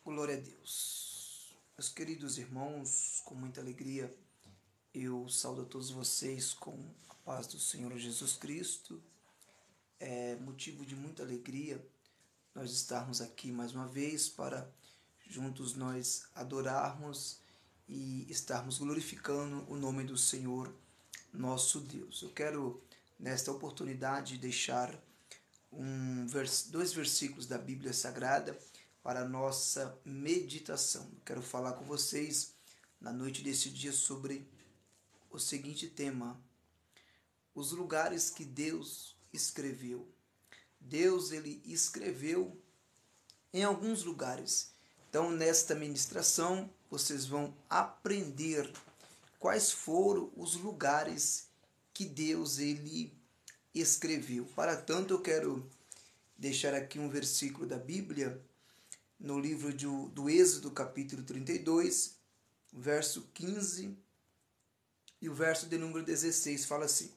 Glória a Deus. Meus queridos irmãos, com muita alegria, eu saúdo a todos vocês com a paz do Senhor Jesus Cristo. É motivo de muita alegria nós estarmos aqui mais uma vez para juntos nós adorarmos e estarmos glorificando o nome do Senhor, nosso Deus. Eu quero, nesta oportunidade, deixar dois versículos da Bíblia Sagrada para a nossa meditação. Quero falar com vocês na noite desse dia sobre o seguinte tema: os lugares que Deus escreveu. Deus, ele escreveu em alguns lugares. Então, nesta ministração, vocês vão aprender quais foram os lugares que Deus, ele escreveu. Para tanto, eu quero deixar aqui um versículo da Bíblia, no livro do Êxodo, capítulo 32, verso 15 e o verso de número 16, fala assim: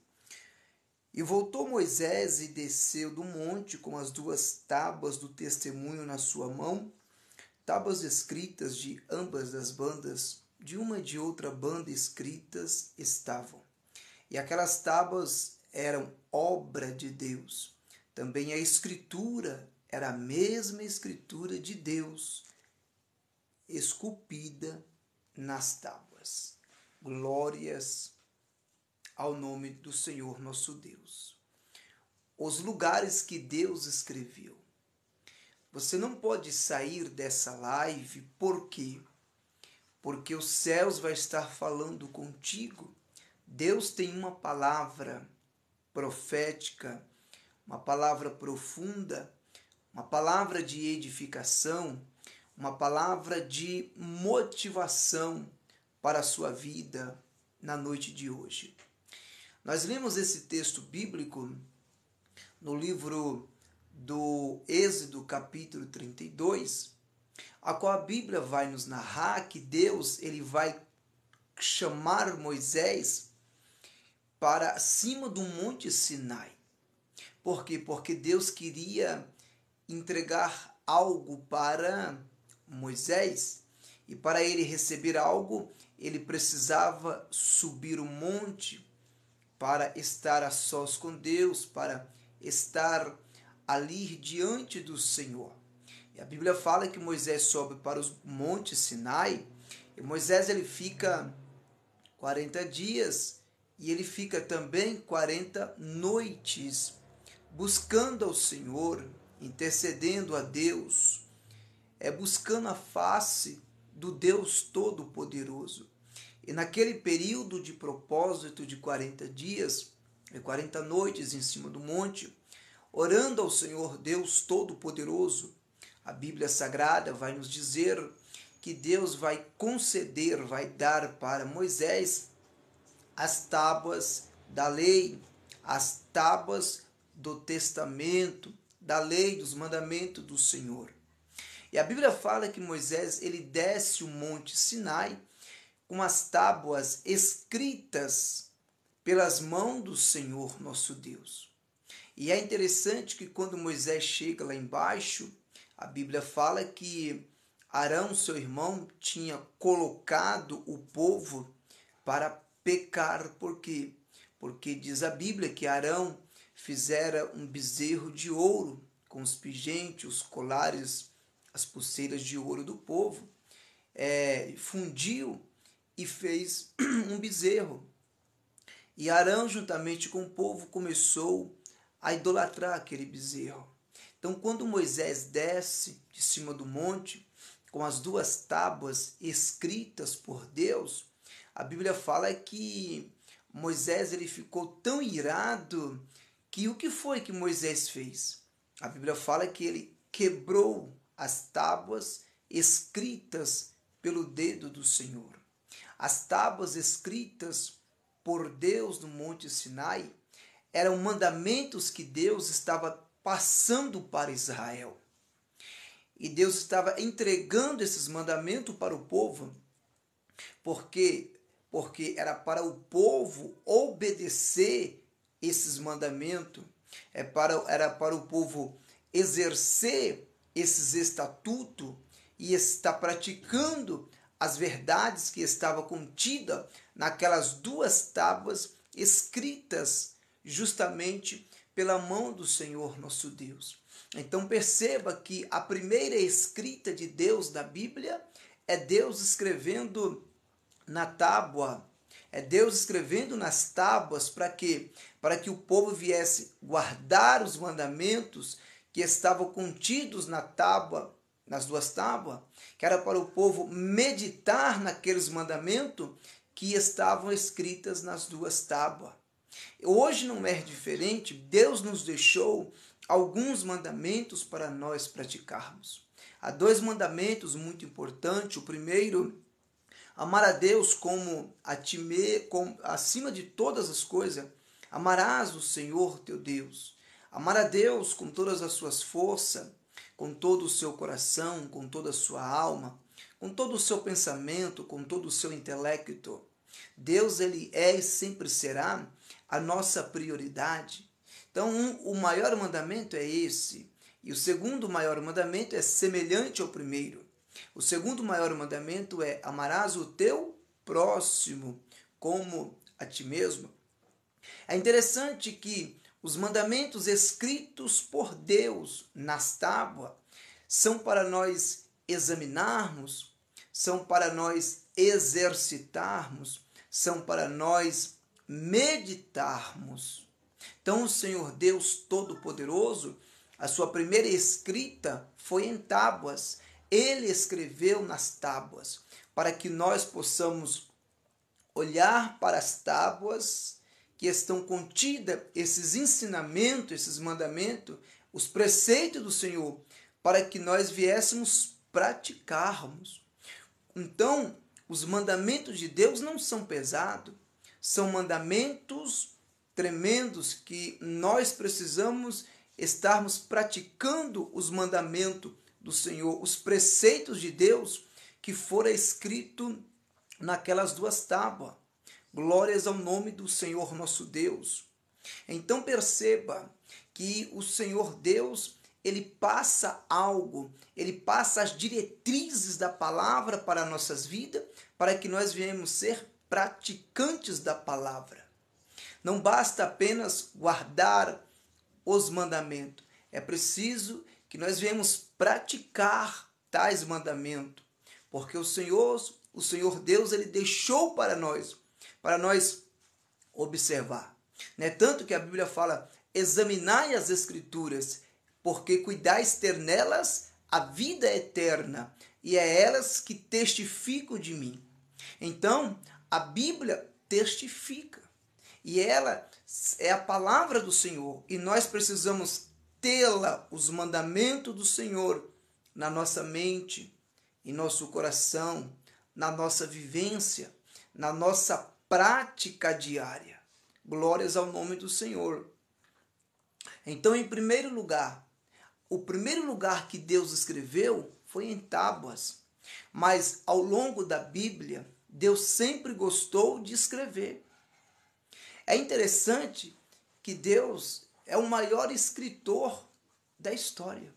E voltou Moisés e desceu do monte com as duas tábuas do testemunho na sua mão, tábuas escritas de ambas as bandas, de uma e de outra banda escritas estavam. E aquelas tábuas eram obra de Deus. Também a escritura era a mesma escritura de Deus, esculpida nas tábuas. Glórias ao nome do Senhor nosso Deus. Os lugares que Deus escreveu. Você não pode sair dessa live, por quê? Porque os céus vai estar falando contigo. Deus tem uma palavra profética, uma palavra profunda, uma palavra de edificação, uma palavra de motivação para a sua vida na noite de hoje. Nós lemos esse texto bíblico no livro do Êxodo, capítulo 32, a qual a Bíblia vai nos narrar que Deus, ele vai chamar Moisés para cima do monte Sinai. Por quê? Porque Deus queria entregar algo para Moisés, e para ele receber algo, ele precisava subir o monte para estar a sós com Deus, para estar ali diante do Senhor. E a Bíblia fala que Moisés sobe para o monte Sinai, e Moisés ele fica 40 dias, e ele fica também 40 noites, buscando ao Senhor, intercedendo a Deus, buscando a face do Deus Todo-Poderoso. E naquele período de propósito de 40 dias e 40 noites em cima do monte, orando ao Senhor Deus Todo-Poderoso, a Bíblia Sagrada vai nos dizer que Deus vai conceder, vai dar para Moisés as tábuas da lei, as tábuas do testamento, da lei, dos mandamentos do Senhor. E a Bíblia fala que Moisés ele desce o monte Sinai com as tábuas escritas pelas mãos do Senhor nosso Deus. E é interessante que quando Moisés chega lá embaixo, a Bíblia fala que Arão, seu irmão, tinha colocado o povo para pecar. Por quê? Porque diz a Bíblia que Arão fizera um bezerro de ouro com os pingentes, os colares, as pulseiras de ouro do povo, fundiu e fez um bezerro. E Arão, juntamente com o povo, começou a idolatrar aquele bezerro. Então, quando Moisés desce de cima do monte, com as duas tábuas escritas por Deus, a Bíblia fala que Moisés ele ficou tão irado que o que foi que Moisés fez? A Bíblia fala que ele quebrou as tábuas escritas pelo dedo do Senhor. As tábuas escritas por Deus no Monte Sinai eram mandamentos que Deus estava passando para Israel. E Deus estava entregando esses mandamentos para o povo, porque era para o povo obedecer esses mandamentos, era para o povo exercer esses estatutos e está praticando as verdades que estavam contidas naquelas 2 tábuas escritas justamente pela mão do Senhor nosso Deus. Então perceba que a primeira escrita de Deus da Bíblia é Deus escrevendo na tábua, é Deus escrevendo nas tábuas para quê? Para que o povo viesse guardar os mandamentos que estavam contidos na tábua, nas 2 tábuas, que era para o povo meditar naqueles mandamentos que estavam escritas nas 2 tábuas. Hoje não é diferente, Deus nos deixou alguns mandamentos para nós praticarmos. Há 2 mandamentos muito importantes. O primeiro, amar a Deus como acima de todas as coisas. Amarás o Senhor teu Deus. Amar a Deus com todas as suas forças, com todo o seu coração, com toda a sua alma, com todo o seu pensamento, com todo o seu intelecto. Deus, ele é e sempre será a nossa prioridade. Então, o maior mandamento é esse. E o segundo maior mandamento é semelhante ao primeiro. O segundo maior mandamento é: amarás o teu próximo como a ti mesmo. É interessante que os mandamentos escritos por Deus nas tábuas são para nós examinarmos, são para nós exercitarmos, são para nós meditarmos. Então, o Senhor Deus Todo-Poderoso, a sua primeira escrita foi em tábuas. Ele escreveu nas tábuas para que nós possamos olhar para as tábuas que estão contidas, esses ensinamentos, esses mandamentos, os preceitos do Senhor, para que nós viéssemos praticarmos. Então, os mandamentos de Deus não são pesados, são mandamentos tremendos que nós precisamos estarmos praticando os mandamentos do Senhor, os preceitos de Deus que foram escritos naquelas 2 tábuas. Glórias ao nome do Senhor nosso Deus. Então perceba que o Senhor Deus, ele passa algo, ele passa as diretrizes da palavra para nossas vidas, para que nós venhamos ser praticantes da palavra. Não basta apenas guardar os mandamentos, é preciso que nós venhamos praticar tais mandamentos, porque o Senhor Deus, ele deixou para nós observar. Não é tanto que a Bíblia fala: examinai as Escrituras, porque cuidais ter nelas a vida eterna, e é elas que testificam de mim. Então, a Bíblia testifica, e ela é a palavra do Senhor, e nós precisamos tê-la, os mandamentos do Senhor, na nossa mente, em nosso coração, na nossa vivência, na nossa prática diária. Glórias ao nome do Senhor. Então, em primeiro lugar, o primeiro lugar que Deus escreveu foi em tábuas, mas ao longo da Bíblia, Deus sempre gostou de escrever. É interessante que Deus é o maior escritor da história.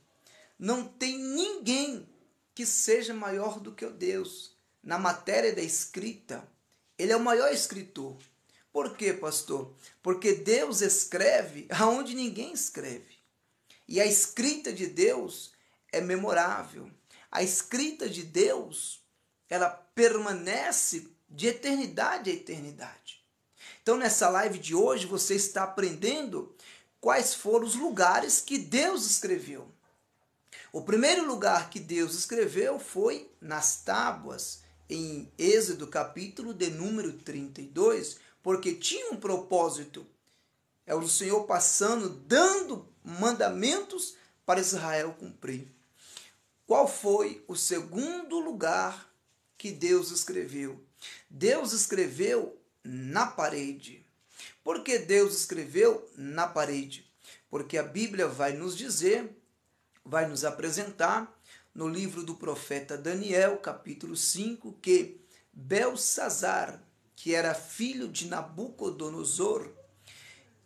Não tem ninguém que seja maior do que o Deus. Na matéria da escrita, ele é o maior escritor. Por quê, pastor? Porque Deus escreve aonde ninguém escreve. E a escrita de Deus é memorável. A escrita de Deus, ela permanece de eternidade a eternidade. Então, nessa live de hoje, você está aprendendo quais foram os lugares que Deus escreveu. O primeiro lugar que Deus escreveu foi nas tábuas, em Êxodo capítulo de número 32, porque tinha um propósito. É o Senhor passando, dando mandamentos para Israel cumprir. Qual foi o segundo lugar que Deus escreveu? Deus escreveu na parede. Por que Deus escreveu na parede? Porque a Bíblia vai nos dizer, vai nos apresentar no livro do profeta Daniel, capítulo 5, que Belsazar, que era filho de Nabucodonosor,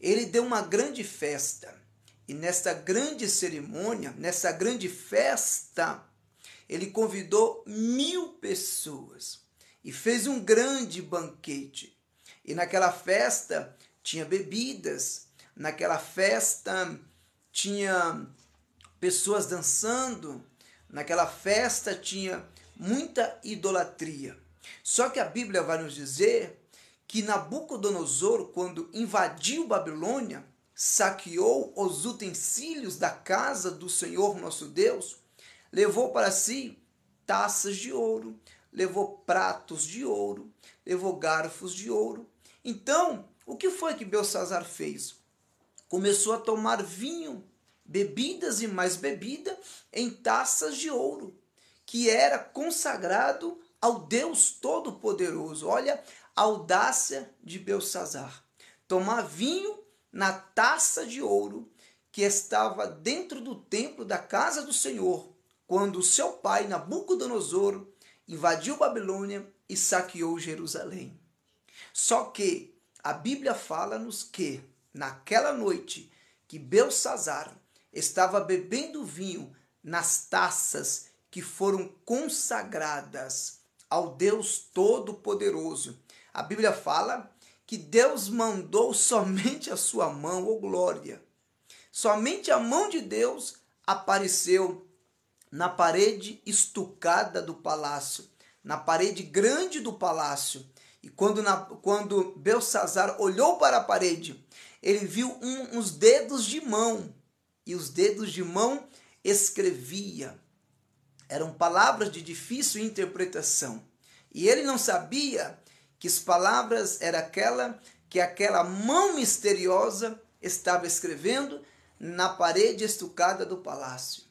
ele deu uma grande festa. E nesta grande cerimônia, nessa grande festa, ele convidou 1000 pessoas e fez um grande banquete. E naquela festa tinha bebidas, naquela festa tinha pessoas dançando, naquela festa tinha muita idolatria. Só que a Bíblia vai nos dizer que Nabucodonosor, quando invadiu Babilônia, saqueou os utensílios da casa do Senhor nosso Deus, levou para si taças de ouro, levou pratos de ouro, levou garfos de ouro. Então, o que foi que Belsazzar fez? Começou a tomar vinho, bebidas e mais bebida em taças de ouro, que era consagrado ao Deus Todo-Poderoso. Olha a audácia de Belsazzar. Tomar vinho na taça de ouro que estava dentro do templo da casa do Senhor, quando seu pai Nabucodonosor invadiu Babilônia e saqueou Jerusalém. Só que a Bíblia fala-nos que naquela noite que Belsazzar estava bebendo vinho nas taças que foram consagradas ao Deus Todo-Poderoso, a Bíblia fala que Deus mandou somente a sua mão, ô glória. Somente a mão de Deus apareceu na parede estucada do palácio, na parede grande do palácio. E quando Belsazzar olhou para a parede, ele viu uns dedos de mão. E os dedos de mão escrevia. Eram palavras de difícil interpretação. E ele não sabia que as palavras eram aquela mão misteriosa estava escrevendo na parede estucada do palácio.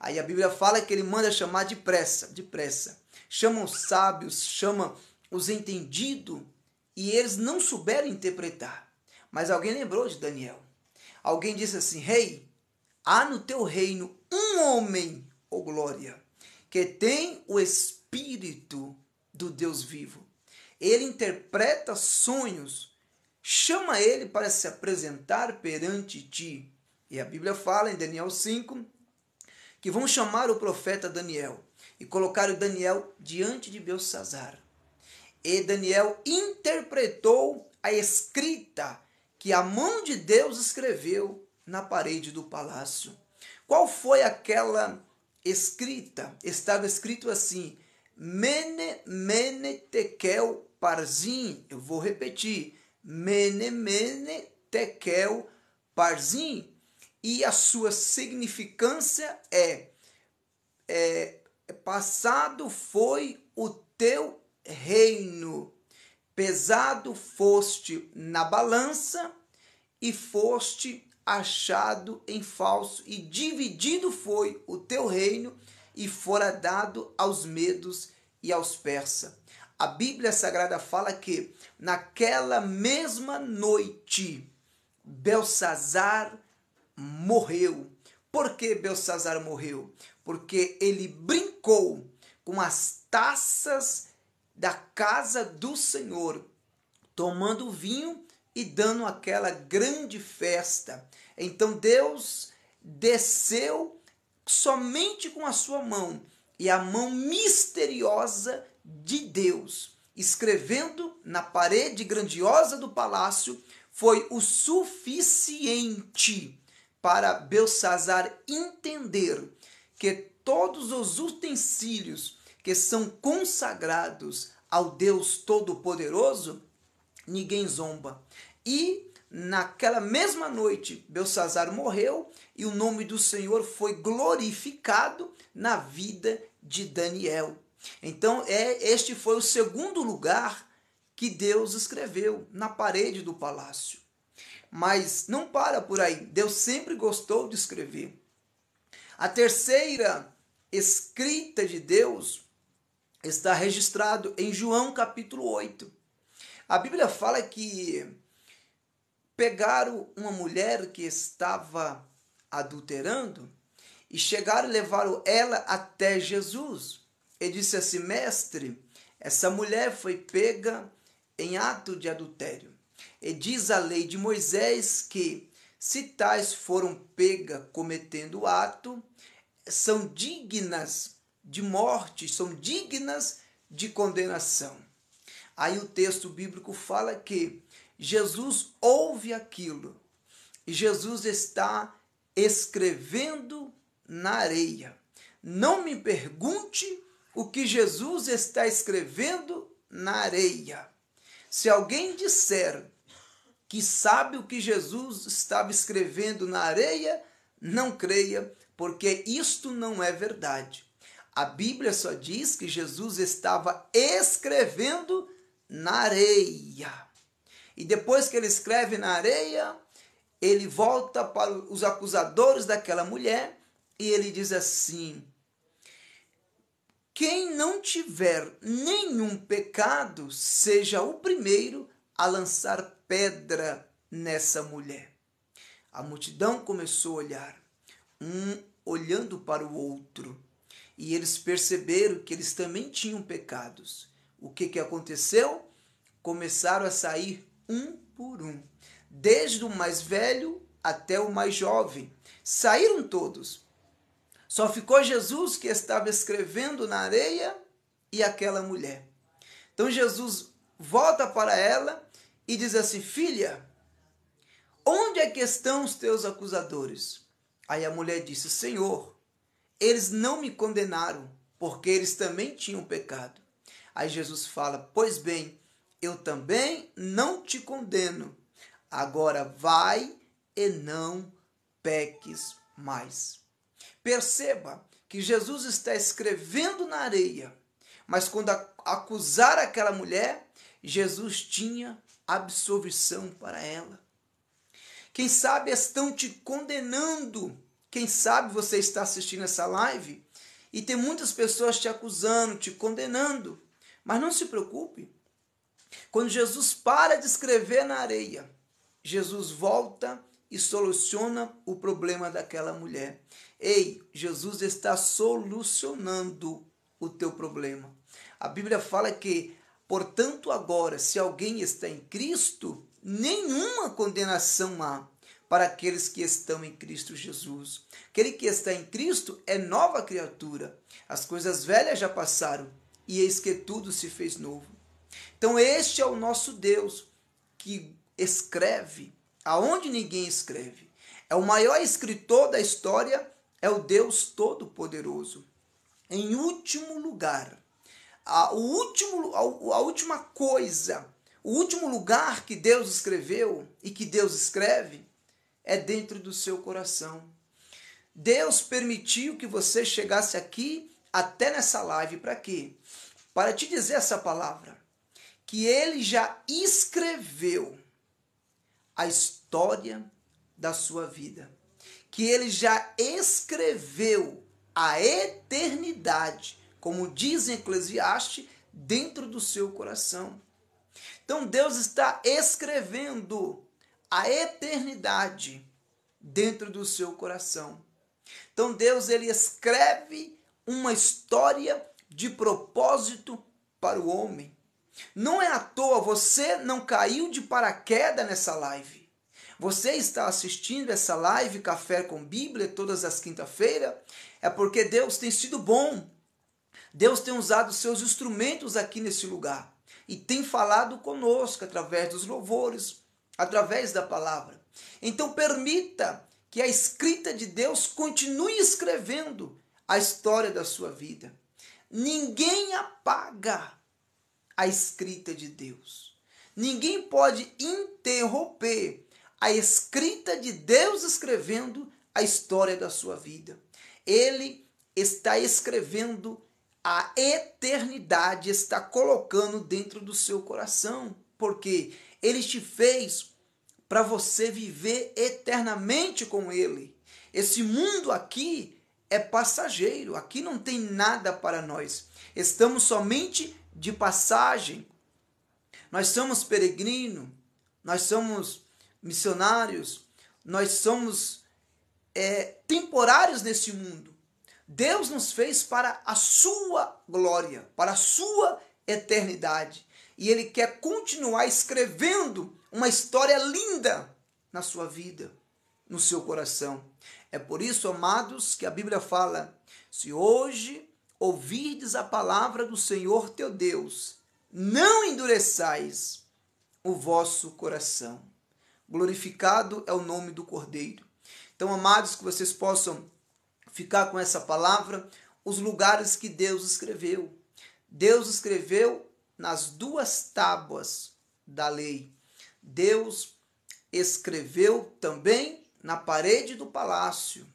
Aí a Bíblia fala que ele manda chamar depressa. Chama os sábios, chama os entendidos, e eles não souberam interpretar. Mas alguém lembrou de Daniel. Alguém disse assim: Rei, há no teu reino um homem, ó glória, que tem o Espírito do Deus vivo. Ele interpreta sonhos. Chama ele para se apresentar perante ti. E a Bíblia fala em Daniel 5 que vão chamar o profeta Daniel e colocar o Daniel diante de Belsazzar. E Daniel interpretou a escrita que a mão de Deus escreveu na parede do palácio. Qual foi aquela escrita? Estava escrito assim: Mene, mene, tekel, parzim. Eu vou repetir: Mene, mene, tekel, parzim. E a sua significância passado foi o teu reino, pesado foste na balança e foste achado em falso, e dividido foi o teu reino e fora dado aos medos e aos persas. A Bíblia Sagrada fala que naquela mesma noite Belsazzar morreu. Por que Belsazzar morreu? Porque ele brincou com as taças da casa do Senhor, tomando vinho e dando aquela grande festa. Então Deus desceu somente com a sua mão, e a mão misteriosa de Deus, escrevendo na parede grandiosa do palácio, foi o suficiente para Belsazzar entender que todos os utensílios que são consagrados ao Deus Todo-Poderoso, ninguém zomba. E naquela mesma noite, Belsazzar morreu e o nome do Senhor foi glorificado na vida de Daniel. Então, este foi o segundo lugar que Deus escreveu na parede do palácio. Mas não para por aí. Deus sempre gostou de escrever. A terceira escrita de Deus está registrado em João capítulo 8. A Bíblia fala que pegaram uma mulher que estava adulterando e chegaram e levaram ela até Jesus. E disse assim: mestre, essa mulher foi pega em ato de adultério. E diz a lei de Moisés que, se tais foram pegas cometendo ato, são dignas de morte, são dignas de condenação. Aí o texto bíblico fala que Jesus ouve aquilo e Jesus está escrevendo na areia. Não me pergunte o que Jesus está escrevendo na areia. Se alguém disser que sabe o que Jesus estava escrevendo na areia, não creia, porque isto não é verdade. A Bíblia só diz que Jesus estava escrevendo na areia. E depois que ele escreve na areia, ele volta para os acusadores daquela mulher e ele diz assim: quem não tiver nenhum pecado, seja o primeiro a lançar pedra nessa mulher. A multidão começou a olhar, um olhando para o outro, e eles perceberam que eles também tinham pecados. O que aconteceu? Começaram a sair um por um, desde o mais velho até o mais jovem. Saíram todos. Só ficou Jesus, que estava escrevendo na areia, e aquela mulher. Então Jesus volta para ela e diz assim: filha, onde é que estão os teus acusadores? Aí a mulher disse: Senhor, eles não me condenaram, porque eles também tinham pecado. Aí Jesus fala: pois bem, eu também não te condeno. Agora vai e não peques mais. Perceba que Jesus está escrevendo na areia, mas quando acusar aquela mulher, Jesus tinha absolvição para ela. Quem sabe estão te condenando. Quem sabe você está assistindo essa live e tem muitas pessoas te acusando, te condenando. Mas não se preocupe. Quando Jesus para de escrever na areia, Jesus volta e soluciona o problema daquela mulher. Ei, Jesus está solucionando o teu problema. A Bíblia fala que, portanto, agora, se alguém está em Cristo, nenhuma condenação há para aqueles que estão em Cristo Jesus. Aquele que está em Cristo é nova criatura. As coisas velhas já passaram e eis que tudo se fez novo. Então este é o nosso Deus que escreve aonde ninguém escreve. É o maior escritor da história, é o Deus Todo-Poderoso. Em último lugar, a última coisa, o último lugar que Deus escreveu e que Deus escreve é dentro do seu coração. Deus permitiu que você chegasse aqui até nessa live para quê? Para te dizer essa palavra, que Ele já escreveu a história da sua vida, que Ele já escreveu a eternidade, como diz em Eclesiastes, dentro do seu coração. Então Deus está escrevendo a eternidade dentro do seu coração. Então Deus, ele escreve uma história de propósito para o homem. Não é à toa, você não caiu de paraquedas nessa live. Você está assistindo essa live Café com Bíblia todas as quinta-feiras, é porque Deus tem sido bom. Deus tem usado seus instrumentos aqui nesse lugar e tem falado conosco através dos louvores, através da palavra. Então permita que a escrita de Deus continue escrevendo a história da sua vida. Ninguém apaga a escrita de Deus. Ninguém pode interromper a escrita de Deus escrevendo a história da sua vida. Ele está escrevendo a eternidade, está colocando dentro do seu coração, porque Ele te fez para você viver eternamente com Ele. Esse mundo aqui é passageiro, aqui não tem nada para nós. Estamos somente de passagem. Nós somos peregrinos, nós somos missionários, nós somos temporários nesse mundo. Deus nos fez para a sua glória, para a sua eternidade. E Ele quer continuar escrevendo uma história linda na sua vida, no seu coração. É por isso, amados, que a Bíblia fala: se hoje ouvirdes a palavra do Senhor teu Deus, não endureçais o vosso coração. Glorificado é o nome do Cordeiro. Então, amados, que vocês possam ficar com essa palavra, os lugares que Deus escreveu. Deus escreveu nas 2 tábuas da lei. Deus escreveu também na parede do palácio.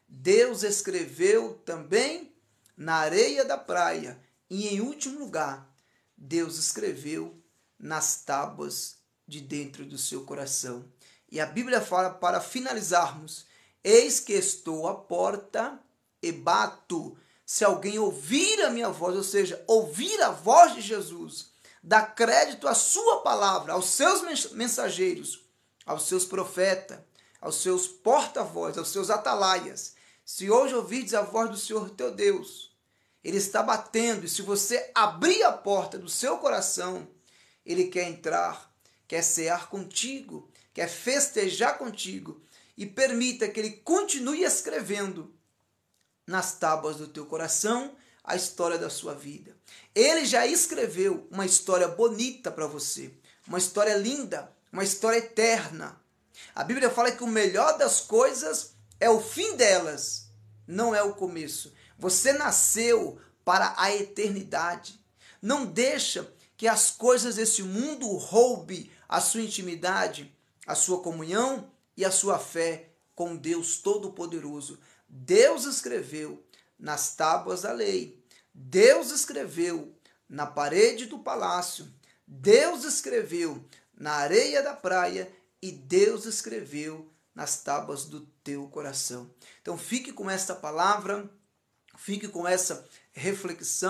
Deus escreveu também na areia da praia. E, em último lugar, Deus escreveu nas tábuas de dentro do seu coração. E a Bíblia fala, para finalizarmos, eis que estou à porta e bato. Se alguém ouvir a minha voz, ou seja, ouvir a voz de Jesus, dá crédito à sua palavra, aos seus mensageiros, aos seus profetas, aos seus porta-voz, aos seus atalaias. Se hoje ouvirdes a voz do Senhor teu Deus, Ele está batendo, e se você abrir a porta do seu coração, Ele quer entrar, quer cear contigo, quer festejar contigo, e permita que Ele continue escrevendo nas tábuas do teu coração a história da sua vida. Ele já escreveu uma história bonita para você, uma história linda, uma história eterna. A Bíblia fala que o melhor das coisas é o fim delas, não é o começo. Você nasceu para a eternidade. Não deixa que as coisas desse mundo roube a sua intimidade, a sua comunhão e a sua fé com Deus Todo-Poderoso. Deus escreveu nas tábuas da lei. Deus escreveu na parede do palácio. Deus escreveu na areia da praia e Deus escreveu nas tábuas do teu coração. Então fique com esta palavra, fique com essa reflexão.